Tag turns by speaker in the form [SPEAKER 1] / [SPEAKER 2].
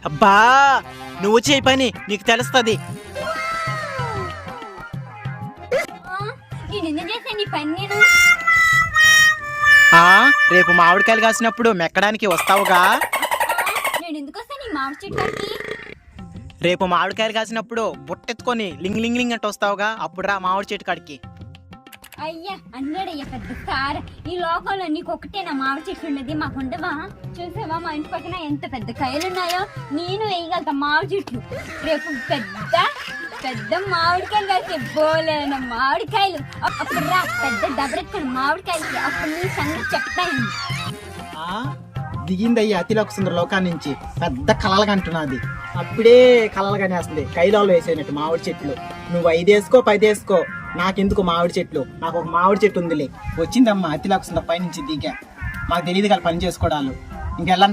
[SPEAKER 1] అబ్బా నువ్వు చేయి పని నీకు తెలుస్తుంది.
[SPEAKER 2] నేను ఎందుకు చేశాను ఈ పని? నేను
[SPEAKER 1] రేపు మామిడికాయలు కాసినప్పుడు మెక్కడానికి వస్తావుగా.
[SPEAKER 2] నేను ఎందుకు వస్తాను ఈ మామిడి చెట్టుకి?
[SPEAKER 1] రేపు మామిడికాయలు కాసినప్పుడు బుట్టెత్తుకొని లింగ్ లింగ్ లింగ్ అంటే వస్తావుగా, అప్పుడు రా మామిడి చెట్టు కాడికి.
[SPEAKER 2] అయ్యా అన్నాడయ్యా పెద్ద కార, ఈ లోకంలో నీకు ఒకటే నా మామిడి చెట్లు ఉన్నది, మాకు ఉండవా? చూసావా మా ఇంటి పక్కన ఎంత పెద్ద కాయలు ఉన్నాయో, నేను వేయగలుగుతా మామిడి చెట్లు. రేపు పెద్ద పెద్ద మామిడికాయలు కాసే బోలేన మామిడికాయలు, అప్పుడు రా పెద్ద దెబ్బరెత్తుకుని మామిడికాయలకి, అప్పుడు నీ సంగతి చెప్తాను.
[SPEAKER 1] దిగిందయ్యా అతిలోక సుందర లోకాన్ని నుంచి, పెద్ద కలలు కంటున్నది. అప్పుడే కలలు కనేస్తుంది కైలాలు వేసేనట్టు మామిడి చెట్లు. నువ్వు 5 వేసుకో 10 వేసుకో, నాకెందుకు మామిడి చెట్లు? నాకు ఒక మామిడి చెట్టు ఉందిలే. వచ్చిందమ్మా అతిలోక సుందర పైనుంచి దిగా, మాకు తెలియదు కదా పని చేసుకోవడాలు. ఇంకెళ్ళండి.